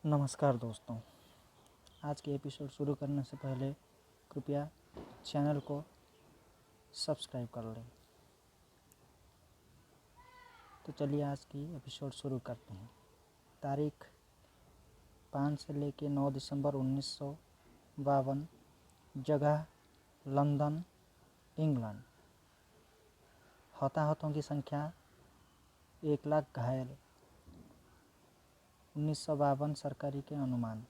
नमस्कार दोस्तों, आज के एपिसोड शुरू करने से पहले कृपया चैनल को सब्सक्राइब कर लें। तो चलिए आज की एपिसोड शुरू करते हैं। तारीख 5 से लेके 9 दिसंबर 1952, जगह लंदन, इंग्लैंड। हताहतों की संख्या 1 लाख, घायल 1952 सरकारी के अनुमान।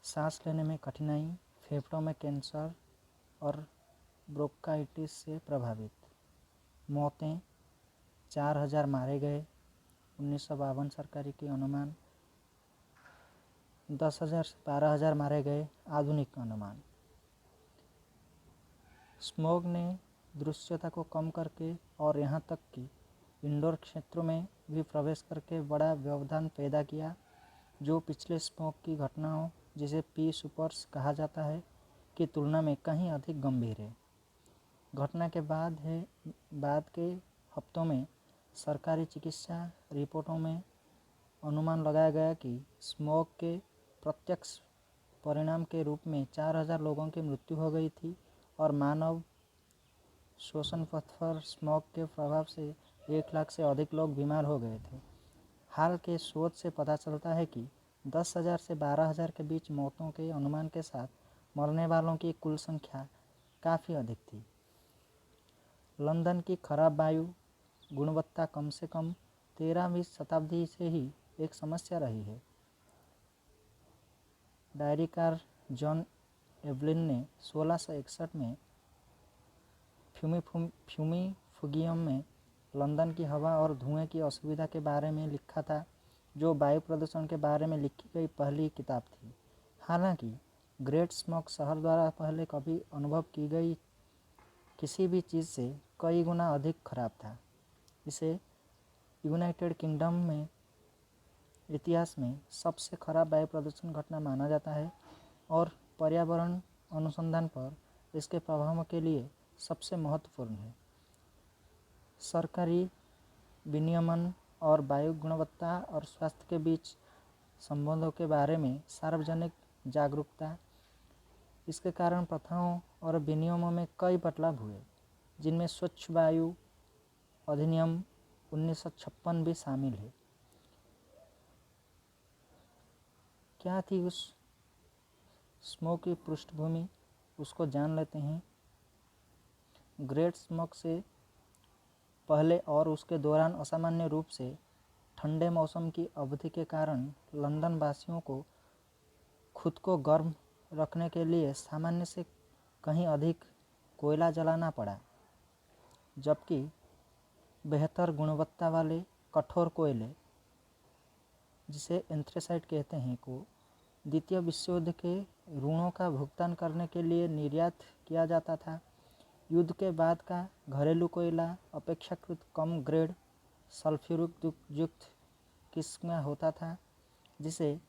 सांस लेने में कठिनाई, फेफड़ों में कैंसर और ब्रोंकाइटिस से प्रभावित। मौतें 4000 मारे गए 1952 सरकारी के अनुमान। 10,000 से 12,000 मारे गए आधुनिक अनुमान। स्मॉग ने दृश्यता को कम करके और यहाँ तक कि इंडोर क्षेत्रों में भी प्रवेश करके बड़ा व्यवधान पैदा किया, जो पिछले स्मॉग की घटनाओं, जिसे पी सुपर्स कहा जाता है, की तुलना में कहीं अधिक गंभीर है। घटना के बाद के हफ्तों में सरकारी चिकित्सा रिपोर्टों में अनुमान लगाया गया कि स्मॉग के प्रत्यक्ष परिणाम के रूप में 4000 लोगों की मृत्यु हो गई थी और मानव श्वसन पथ पर स्मॉग के प्रभाव से 1 लाख से अधिक लोग बीमार हो गए थे। हाल के शोध से पता चलता है कि 10,000 से 12,000 के बीच मौतों के अनुमान के साथ मरने वालों की कुल संख्या काफ़ी अधिक थी। लंदन की खराब वायु गुणवत्ता कम से कम 13वीं शताब्दी से ही एक समस्या रही है। डायरीकार जॉन एवलिन ने 1661 में फ्यूमीफुगियम में लंदन की हवा और धुएं की असुविधा के बारे में लिखा था, जो वायु प्रदूषण के बारे में लिखी गई पहली किताब थी। हालांकि ग्रेट स्मॉग शहर द्वारा पहले कभी अनुभव की गई किसी भी चीज़ से कई गुना अधिक खराब था। इसे यूनाइटेड किंगडम में इतिहास में सबसे खराब वायु प्रदूषण घटना माना जाता है और पर्यावरण अनुसंधान पर इसके प्रभावों के लिए सबसे महत्वपूर्ण है। सरकारी विनियमन और वायु गुणवत्ता और स्वास्थ्य के बीच संबंधों के बारे में सार्वजनिक जागरूकता। इसके कारण प्रथाओं और विनियमों में कई बदलाव हुए, जिनमें स्वच्छ वायु अधिनियम 1956 भी शामिल है। क्या थी उस स्मॉग की पृष्ठभूमि, उसको जान लेते हैं। ग्रेट स्मॉग से पहले और उसके दौरान असामान्य रूप से ठंडे मौसम की अवधि के कारण लंदन वासियों को खुद को गर्म रखने के लिए सामान्य से कहीं अधिक कोयला जलाना पड़ा, जबकि बेहतर गुणवत्ता वाले कठोर कोयले, जिसे एंथ्रेसाइट कहते हैं, को द्वितीय विश्व युद्ध के ऋणों का भुगतान करने के लिए निर्यात किया जाता था। युद्ध के बाद का घरेलू कोयला अपेक्षाकृत कम ग्रेड सल्फ्यूरिक युक्त किस्म का होता था, जिसे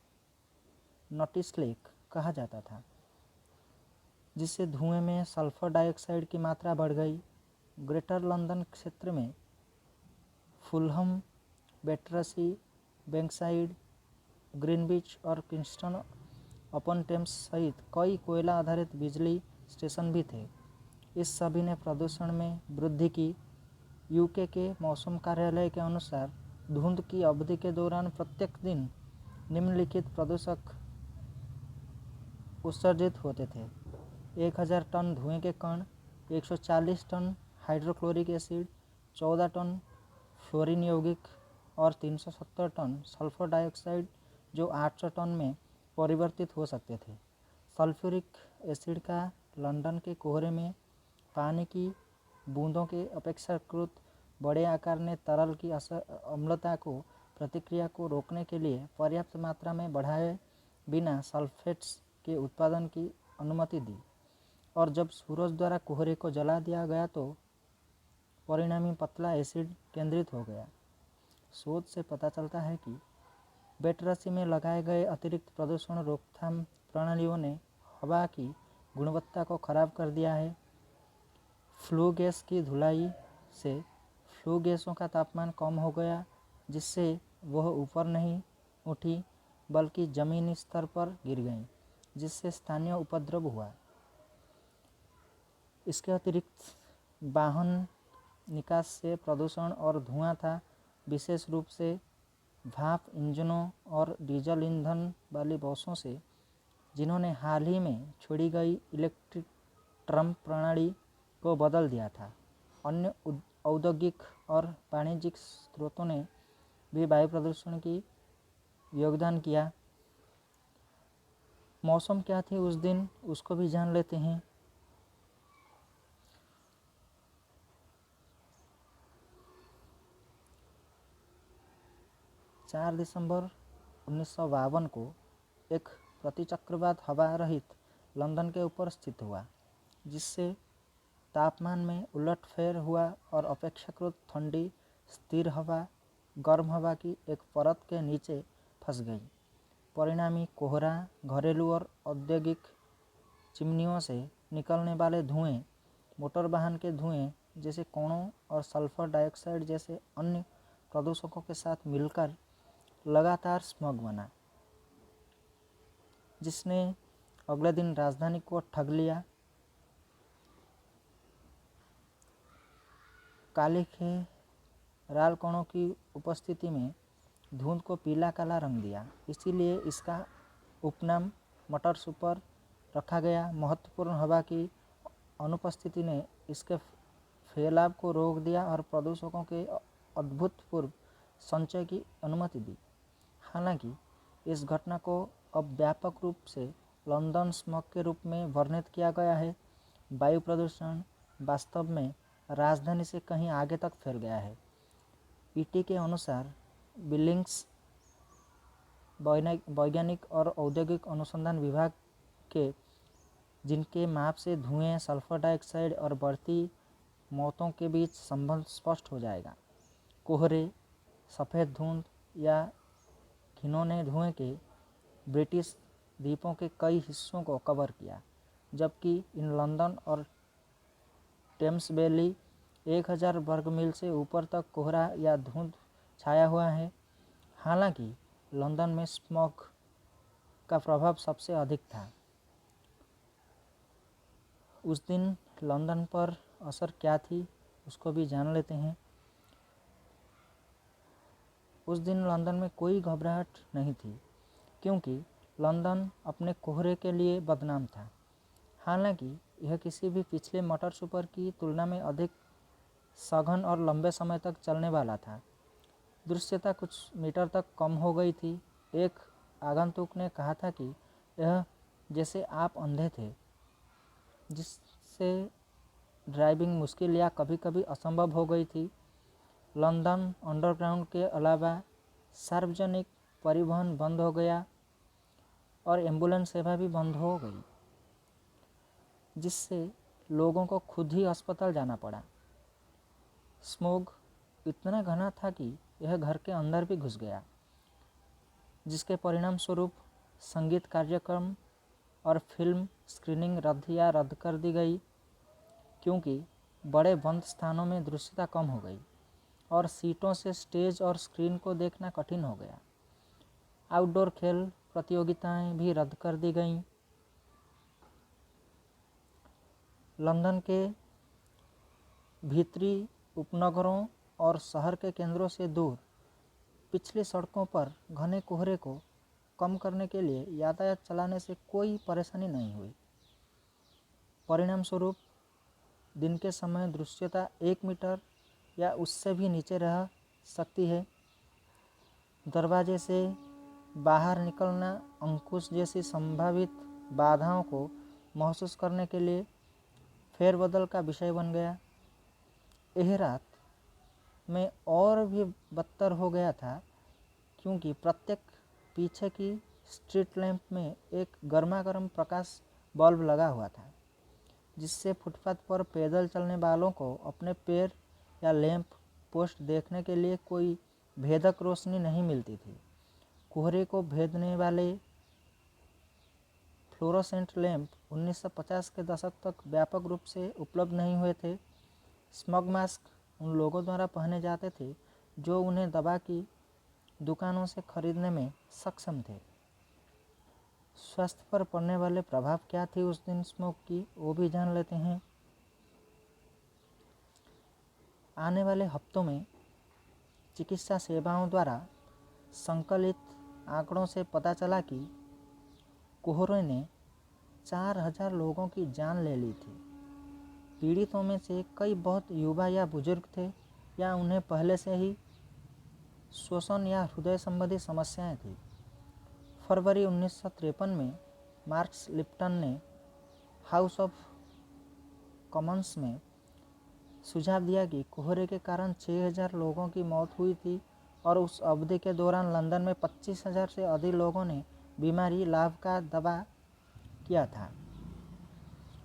नॉटिस्लेक कहा जाता था, जिससे धुएं में सल्फर डाइऑक्साइड की मात्रा बढ़ गई। ग्रेटर लंदन क्षेत्र में फुलहम, बैटरसी, बैंकसाइड, ग्रीनविच और किंगस्टन अपॉन टेम्स सहित कई कोयला आधारित बिजली स्टेशन भी थे। इस सभी ने प्रदूषण में वृद्धि की। यूके के मौसम कार्यालय के अनुसार धुंध की अवधि के दौरान प्रत्येक दिन निम्नलिखित प्रदूषक उत्सर्जित होते थे: 1000 टन धुएं के कण, 140 tonne hydrochloric acid, 14 tonne fluorine यौगिक और 370 टन सल्फर डाइऑक्साइड, जो 800 टन में परिवर्तित हो सकते थे। सल्फ्यूरिक एसिड का लंदन के कोहरे में पानी की बूंदों के अपेक्षाकृत बड़े आकार ने तरल की अम्लता को प्रतिक्रिया को रोकने के लिए पर्याप्त मात्रा में बढ़ाए बिना सल्फेट्स के उत्पादन की अनुमति दी, और जब सूरज द्वारा कोहरे को जला दिया गया तो परिणामी पतला एसिड केंद्रित हो गया। शोध से पता चलता है कि बैटरसी में लगाए गए अतिरिक्त प्रदूषण रोकथाम प्रणालियों ने हवा की गुणवत्ता को खराब कर दिया है। फ्लू गैस की धुलाई से फ्लू गैसों का तापमान कम हो गया, जिससे वह ऊपर नहीं उठी बल्कि जमीनी स्तर पर गिर गईं, जिससे स्थानीय उपद्रव हुआ। इसके अतिरिक्त वाहन निकास से प्रदूषण और धुआं था, विशेष रूप से भाप इंजनों और डीजल ईंधन वाली बसों से, जिन्होंने हाल ही में छोड़ी गई इलेक्ट्रिक ट्रम प्रणाली को बदल दिया था। अन्य औद्योगिक और वाणिज्यिक स्रोतों ने भी वायु प्रदूषण की योगदान किया। मौसम क्या थी उस दिन, उसको भी जान लेते हैं। चार दिसंबर 1952 को एक प्रतिचक्रवात हवा रहित लंदन के ऊपर स्थित हुआ, जिससे तापमान में उलटफेर हुआ और अपेक्षाकृत ठंडी स्थिर हवा गर्म हवा की एक परत के नीचे फंस गई। परिणामी कोहरा, घरेलू और औद्योगिक चिमनियों से निकलने वाले धुएं, मोटर वाहन के धुएं जैसे कोड़ों और सल्फर डाइऑक्साइड जैसे अन्य प्रदूषकों के साथ मिलकर लगातार स्मॉग बना, जिसने अगले दिन राजधानी को ठग लिया। काले के राल कणों की उपस्थिति में धुंध को पीला काला रंग दिया, इसीलिए इसका उपनाम मटर सुपर रखा गया। महत्वपूर्ण हवा की अनुपस्थिति ने इसके फैलाव को रोक दिया और प्रदूषकों के अभूतपूर्व संचय की अनुमति दी। हालांकि इस घटना को अब व्यापक रूप से लंदन स्मॉग के रूप में वर्णित किया गया है। वायु प्रदूषण वास्तव में राजधानी से कहीं आगे तक फैल गया है। ईटी के अनुसार बिलिंग्स वैज्ञानिक और औद्योगिक अनुसंधान विभाग के जिनके माप से धुएं, सल्फर डाइऑक्साइड और बढ़ती मौतों के बीच संबंध स्पष्ट हो जाएगा। कोहरे, सफ़ेद धुंध या घिनौने धुएं के ब्रिटिश द्वीपों के कई हिस्सों को कवर किया, जबकि इन लंदन और टेम्स वैली 1000 वर्ग मील से ऊपर तक कोहरा या धुंध छाया हुआ है। हालांकि लंदन में स्मॉग का प्रभाव सबसे अधिक था। उस दिन लंदन पर असर क्या थी, उसको भी जान लेते हैं। उस दिन लंदन में कोई घबराहट नहीं थी, क्योंकि लंदन अपने कोहरे के लिए बदनाम था। हालांकि यह किसी भी पिछले मटर सुपर की तुलना में अधिक सघन और लंबे समय तक चलने वाला था। दृश्यता कुछ मीटर तक कम हो गई थी। एक आगंतुक ने कहा था कि यह जैसे आप अंधे थे, जिससे ड्राइविंग मुश्किल या कभी कभी असंभव हो गई थी। लंदन अंडरग्राउंड के अलावा सार्वजनिक परिवहन बंद हो गया और एम्बुलेंस सेवा भी बंद हो गई, जिससे लोगों को खुद ही अस्पताल जाना पड़ा। स्मॉग इतना घना था कि यह घर के अंदर भी घुस गया, जिसके परिणाम स्वरूप संगीत कार्यक्रम और फिल्म स्क्रीनिंग रद्द कर दी गई, क्योंकि बड़े बंद स्थानों में दृश्यता कम हो गई और सीटों से स्टेज और स्क्रीन को देखना कठिन हो गया। आउटडोर खेल प्रतियोगिताएं भी रद्द कर दी गईं। लंदन के भीतरी उपनगरों और शहर के केंद्रों से दूर पिछली सड़कों पर घने कोहरे को कम करने के लिए यातायात चलाने से कोई परेशानी नहीं हुई। परिणाम स्वरूप दिन के समय दृश्यता 1 मीटर या उससे भी नीचे रह सकती है। दरवाजे से बाहर निकलना अंकुश जैसी संभावित बाधाओं को महसूस करने के लिए फेरबदल का विषय बन गया। यह रात में और भी बदतर हो गया था, क्योंकि प्रत्येक पीछे की स्ट्रीट लैंप में एक गर्मागर्म प्रकाश बल्ब लगा हुआ था, जिससे फुटपाथ पर पैदल चलने वालों को अपने पैर या लैंप पोस्ट देखने के लिए कोई भेदक रोशनी नहीं मिलती थी। कोहरे को भेदने वाले फ्लोरोसेंट लैंप 1950 के दशक तक व्यापक रूप से उपलब्ध नहीं हुए थे। स्मॉग मास्क उन लोगों द्वारा पहने जाते थे जो उन्हें दवा की दुकानों से खरीदने में सक्षम थे। स्वास्थ्य पर पड़ने वाले प्रभाव क्या थे उस दिन स्मोक की, वो भी जान लेते हैं। आने वाले हफ्तों में चिकित्सा सेवाओं द्वारा संकलित आंकड़ों से पता चला कि कोहरे ने 4000 लोगों की जान ले ली थी। पीड़ितों में से कई बहुत युवा या बुजुर्ग थे या उन्हें पहले से ही श्वसन या हृदय संबंधी समस्याएं थी। फरवरी 1953 में मार्क्स लिप्टन ने हाउस ऑफ कॉमन्स में सुझाव दिया कि कोहरे के कारण 6000 लोगों की मौत हुई थी और उस अवधि के दौरान लंदन में 25,000 से अधिक लोगों ने बीमारी लाभ का दावा किया था।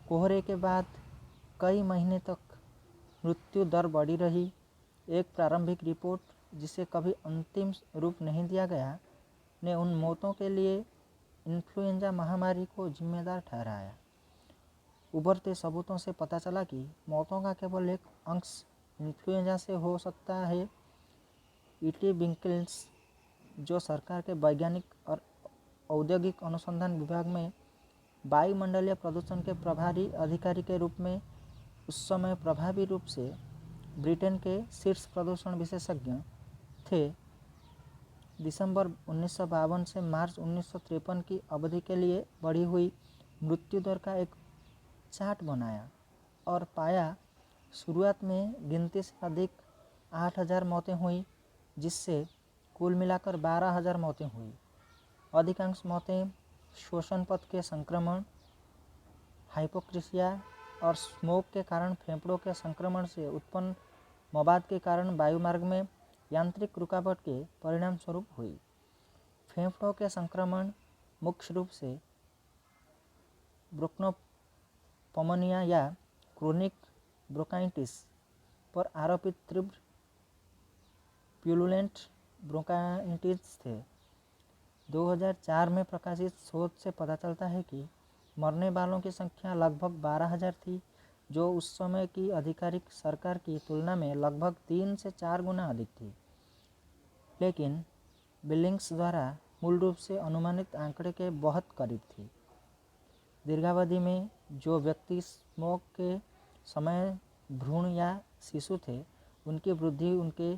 कोहरे के बाद कई महीने तक मृत्यु दर बढ़ी रही। एक प्रारंभिक रिपोर्ट, जिसे कभी अंतिम रूप नहीं दिया गया, ने उन मौतों के लिए इन्फ्लुएंजा महामारी को जिम्मेदार ठहराया। उभरते सबूतों से पता चला कि मौतों का केवल एक अंश इन्फ्लुएंजा से हो सकता है। ईटी बिंकल्स, जो सरकार के वैज्ञानिक और औद्योगिक अनुसंधान विभाग में वायुमंडलीय प्रदूषण के प्रभारी अधिकारी के रूप में उस समय प्रभावी रूप से ब्रिटेन के शीर्ष प्रदूषण विशेषज्ञ थे, दिसंबर 1952 से मार्च 1953 की अवधि के लिए बढ़ी हुई मृत्यु दर का एक चार्ट बनाया और पाया शुरुआत में गिनती से अधिक 8000 मौतें हुई, जिससे कुल मिलाकर 12000 मौतें हुई। अधिकांश मौतें श्वसन पथ के संक्रमण, हाइपोक्सिया और स्मोक के कारण फेफड़ों के संक्रमण से उत्पन्न मवाद के कारण वायुमार्ग में यांत्रिक रुकावट के परिणाम स्वरूप हुई। फेफड़ों के संक्रमण मुख्य रूप से ब्रोंकोपनिया या क्रोनिक ब्रोंकाइटिस पर आरोपित तीव्र प्यूरुलेंट ब्रोंकाइटिस थे। 2004 में प्रकाशित शोध से पता चलता है कि मरने वालों की संख्या लगभग 12000 थी, जो उस समय की आधिकारिक सरकार की तुलना में लगभग 3 से 4 गुना अधिक थी। लेकिन बिलिंग्स द्वारा मूल रूप से अनुमानित आंकड़े के बहुत करीब थी। दीर्घावधि में जो व्यक्ति स्मोक के समय भ्रूण या शिशु थे, उनकी वृद्धि उनके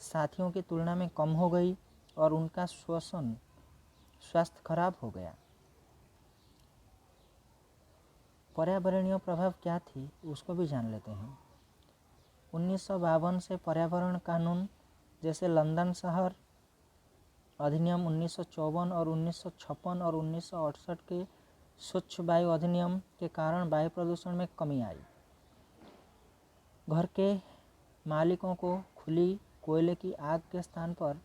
साथियों की तुलना में कम हो गई और उनका श्वसन स्वास्थ्य खराब हो गया। पर्यावरणीय प्रभाव क्या थी उसको भी जान लेते हैं। 1952 से पर्यावरण कानून जैसे लंदन शहर अधिनियम 1954 और 1956 और 1968 के स्वच्छ वायु अधिनियम के कारण वायु प्रदूषण में कमी आई। घर के मालिकों को खुली कोयले की आग के स्थान पर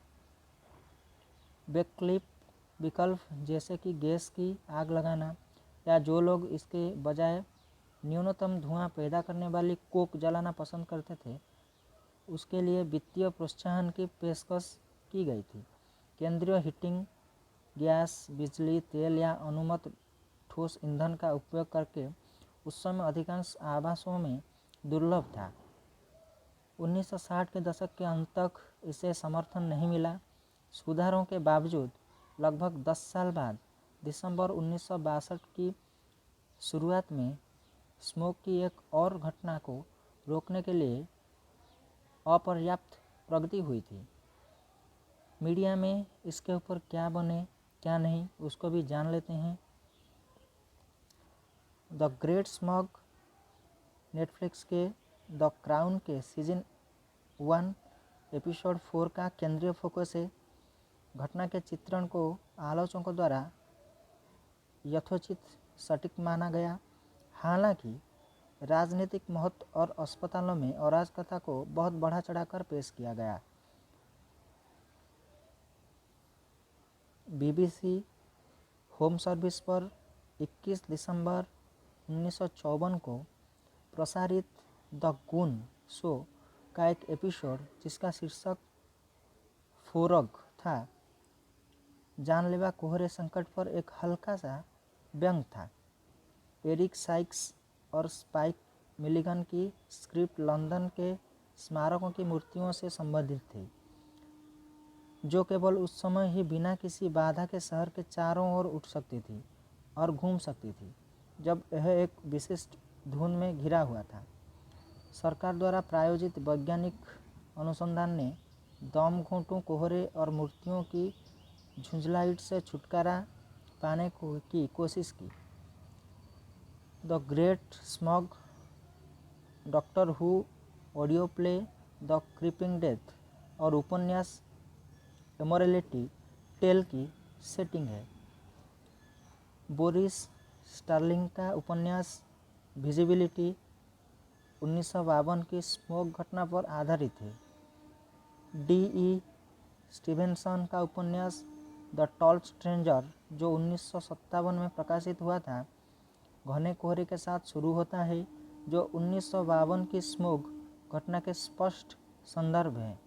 वैकल्पिक विकल्प जैसे कि गैस की आग लगाना, या जो लोग इसके बजाय न्यूनतम धुआं पैदा करने वाली कोक जलाना पसंद करते थे, उसके लिए वित्तीय प्रोत्साहन की पेशकश की गई थी। केंद्रीय हीटिंग गैस, बिजली, तेल या अनुमत ठोस ईंधन का उपयोग करके उस समय अधिकांश आवासों में दुर्लभ था। 1960 के दशक के अंत तक इसे समर्थन नहीं मिला। सुधारों के बावजूद लगभग 10 साल बाद दिसंबर 1962 की शुरुआत में स्मोक की एक और घटना को रोकने के लिए अपर्याप्त प्रगति हुई थी। मीडिया में इसके ऊपर क्या बने क्या नहीं उसको भी जान लेते हैं। द ग्रेट स्मॉग नेटफ्लिक्स के द क्राउन के सीजन 1 एपिसोड 4 का केंद्रीय फोकस है। घटना के चित्रण को आलोचकों द्वारा यथोचित सटीक माना गया, हालांकि राजनीतिक महत्व और अस्पतालों में अराजकता को बहुत बढ़ा चढ़ाकर पेश किया गया। बीबीसी होम सर्विस पर 21 दिसंबर 1954 को प्रसारित द गून शो का एक एपिसोड, जिसका शीर्षक फोरग था, जानलेवा कोहरे संकट पर एक हल्का सा व्यंग था। एरिक साइक्स और स्पाइक मिलिगन की स्क्रिप्ट लंदन के स्मारकों की मूर्तियों से संबंधित थी। जो केवल उस समय ही बिना किसी बाधा के शहर के चारों ओर उठ सकती थी और घूम सकती थी, जब यह एक विशिष्ट धुन में घिरा हुआ था। सरकार द्वारा प्रायोजित वैज्ञानिक अनुसंधान ने दम घोंटू कोहरे और मूर्तियों की झुंझलाहट से छुटकारा पाने की कोशिश की। The great smog, doctor who audio play the creeping death और उपन्यास इमोरलिटी टेल की सेटिंग है। बोरिस स्टार्लिंग का उपन्यास विजिबिलिटी 1952 की स्मोक घटना पर आधारित है। डी.ई. स्टीवेंसन का उपन्यास द टॉल स्ट्रेंजर, जो 1957 में प्रकाशित हुआ था, घने कोहरे के साथ शुरू होता है, जो 1952 की स्मोक घटना के स्पष्ट संदर्भ है।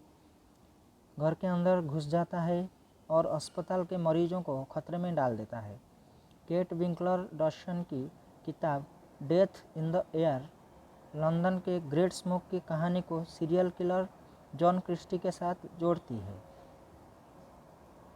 घर के अंदर घुस जाता है और अस्पताल के मरीजों को खतरे में डाल देता है। केट विंकलर डॉसन की किताब death in the air London के ग्रेट स्मोक की कहानी को सीरियल किलर जॉन क्रिस्टी के साथ जोड़ती है।